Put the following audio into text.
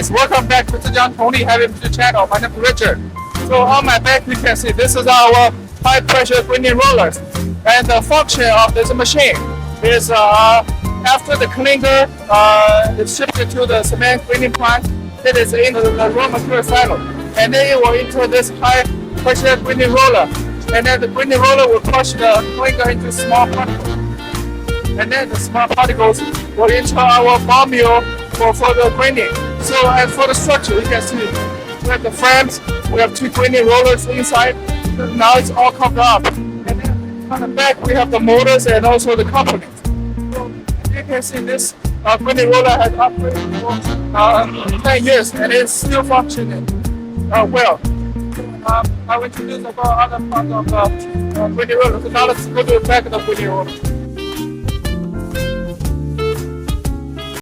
guys, welcome back to Zhejiang Tongli Heavy Industry channel. My name is Richard. So on my back you can see this is our high pressure grinding rollers, and the function of this machine is after the clinker is shipped to the cement grinding plant, it is in the raw material silo, and then it will enter this high pressure grinding roller, and then the grinding roller will crush the clinker into small particles, and then the small particles will enter our ball mill for further grinding. So as for the structure, you can see we have the frames, we have two grinding rollers inside. Now it's all covered up. And then on the back we have the motors and also the couplings. So you can see this grinding roller has operated for 10 years and it's still functioning well. I will introduce about other parts of the grinding roller. So now let's go to the back of the grinding roller.